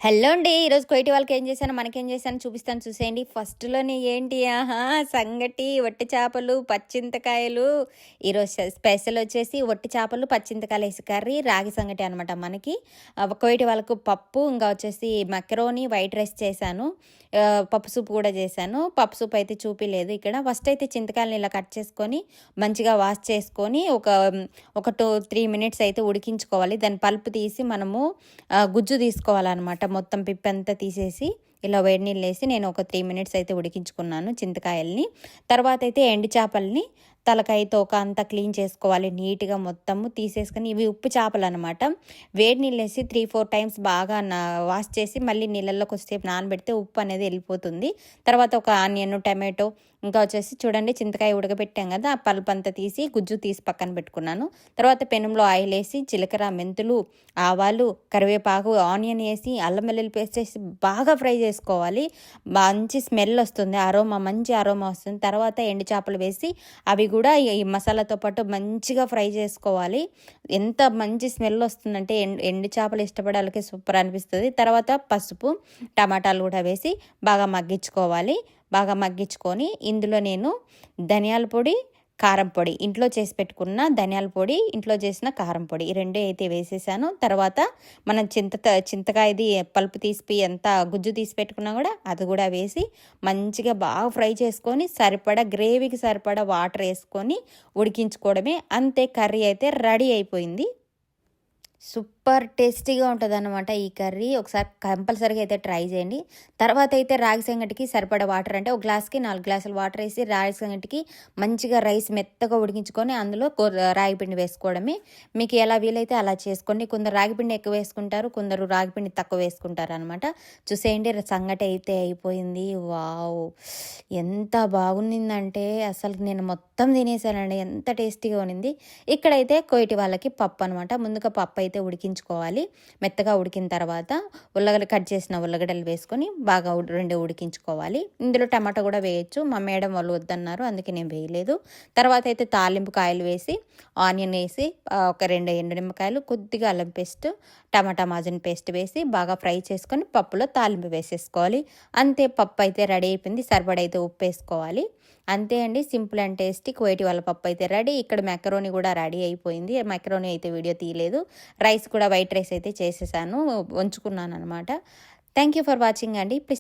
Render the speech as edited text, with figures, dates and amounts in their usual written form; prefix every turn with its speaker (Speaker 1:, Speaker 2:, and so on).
Speaker 1: Hello అండి. ఈరోజు కోయిటి వాళ్ళకి ఏం చేశానో మనకేం చేశానో చూపిస్తాను చూసేయండి. ఫస్ట్‌లోనే ఏంటి సంగటి, వట్టి చేపలు, పచ్చింతకాయలు. ఈరోజు స్పెషల్ వచ్చేసి వట్టి చేపలు, పచ్చింతకాయలేసి కర్రీ, రాగి సంగటి అనమాట మనకి. కోయిటి వాళ్ళకు పప్పు, ఇంకా వచ్చేసి మక్రోని, వైట్ రైస్ చేశాను. పప్పు సూప్ కూడా చేశాను. పప్పు సూప్ అయితే చూపిలేదు ఇక్కడ. ఫస్ట్ అయితే చింతకాయలని ఇలా కట్ చేసుకొని మంచిగా వాష్ చేసుకొని ఒక 2-3 మినిట్స్ అయితే ఉడికించుకోవాలి. దాని పల్పు తీసి మనము గుజ్జు తీసుకోవాలన్నమాట. మొత్తం పిప్పంతా తీసేసి ఇలా వేడి నీళ్ళు వేసి నేను ఒక 3 మినిట్స్ అయితే ఉడికించుకున్నాను చింతకాయల్ని. తర్వాత అయితే ఎండు చేపల్ని తలకాయ తోక అంతా క్లీన్ చేసుకోవాలి నీట్గా మొత్తము తీసేసుకొని. ఇవి ఉప్పు చేపలు అనమాట. వేడి నీళ్ళు వేసి 3-4 టైమ్స్ బాగా వాష్ చేసి మళ్ళీ నీళ్ళల్లో కొద్దిసేపు నానబెడితే ఉప్పు అనేది వెళ్ళిపోతుంది. తర్వాత ఒక ఆనియన్, టమాటో, ఇంకా వచ్చేసి చూడండి చింతకాయ ఉడకబెట్టాం కదా, ఆ పల్పు అంతా తీసి గుజ్జు తీసి పక్కన పెట్టుకున్నాను. తర్వాత పెనంలో ఆయిల్ వేసి జీలకర్ర, మెంతులు, ఆవాలు, కరివేపాకు, ఆనియన్ వేసి అల్లం వెల్లుల్లి పేస్ట్ వేసి బాగా ఫ్రై చేసుకోవాలి. మంచి స్మెల్ వస్తుంది, మంచి అరోమా వస్తుంది. తర్వాత ఎండు చేపలు వేసి అవి కూడా ఈ మసాలాతో పాటు మంచిగా ఫ్రై చేసుకోవాలి. ఎంత మంచి స్మెల్ వస్తుందంటే ఎండు చేపలు ఇష్టపడే వాళ్ళకి సూపర్ అనిపిస్తుంది. తర్వాత పసుపు, టమాటాలు కూడా వేసి బాగా మగ్గించుకోవాలి. బాగా మగ్గించుకొని ఇందులో నేను ధనియాల పొడి, కారం పొడి, ఇంట్లో చేసి పెట్టుకున్న ధనియాల పొడి, ఇంట్లో చేసిన కారం పొడి, ఈ రెండే అయితే వేసేసాను. తర్వాత మనం చింతకాయది పలుపు తీసి ఎంత గుజ్జు తీసి పెట్టుకున్నా కూడా అది కూడా వేసి మంచిగా బాగా ఫ్రై చేసుకొని గ్రేవీకి సరిపడా వాటర్ వేసుకొని ఉడికించుకోవడమే. అంతే, కర్రీ అయితే రెడీ అయిపోయింది. సూపర్ టేస్టీగా ఉంటుందన్నమాట ఈ కర్రీ. ఒకసారి కంపల్సరీగా అయితే ట్రై చేయండి. తర్వాత అయితే రాగి సంగటికి సరిపడా వాటర్, అంటే ఒక గ్లాస్కి 4 గ్లాసులు వాటర్ వేసి రాగి సంగటికి మంచిగా రైస్ మెత్తగా ఉడికించుకొని అందులో రాగి పిండి వేసుకోవడమే. మీకు ఎలా వీలైతే అలా చేసుకోండి. కొందరు రాగి పిండి ఎక్కువ వేసుకుంటారు, కొందరు రాగి పిండి తక్కువ వేసుకుంటారు అనమాట. చూసేయండి, సంగటి అయితే అయిపోయింది. వావ్, ఎంత బాగుండిందంటే అసలు నేను మొత్తం తినేసానండి, ఎంత టేస్టీగా ఉన్నింది. ఇక్కడైతే కోయిటి వాళ్ళకి పప్పు అనమాట. ముందుగా పప్పు అయితే ఉడికించుకోవాలి. మెత్తగా ఉడికిన తర్వాత కట్ చేసిన ఉల్లగడ్డలు వేసుకొని బాగా 2 ఉడికించుకోవాలి. ఇందులో టమాటా కూడా వేయచ్చు. మా మేడం వాళ్ళు వద్దన్నారు, అందుకే నేను వేయలేదు. తర్వాత అయితే తాలింపు కాయలు వేసి ఆనియన్ వేసి ఒక 2 ఎండునిమ్మకాయలు, కొద్దిగా అల్లం పేస్ట్, టమాటా మాజన్ పేస్ట్ వేసి బాగా ఫ్రై చేసుకొని పప్పులో తాలింపు వేసేసుకోవాలి. అంతే, పప్పు అయితే రెడీ అయిపోయింది. సరిపడైతే ఉప్పు వేసుకోవాలి. అంతే అండి, సింపుల్ అండ్ టేస్టీ కోయిటి వాళ్ళ పప్పు అయితే రెడీ. ఇక్కడ మెకరోని కూడా రెడీ అయిపోయింది. మెకరోని అయితే వీడియో తీయలేదు. రైస్ కూడా వైట్ రైస్ అయితే చేసేసాను, ఉంచుకున్నాను అనమాట. థ్యాంక్ యూ ఫర్ వాచింగ్ అండి. ప్లీజ్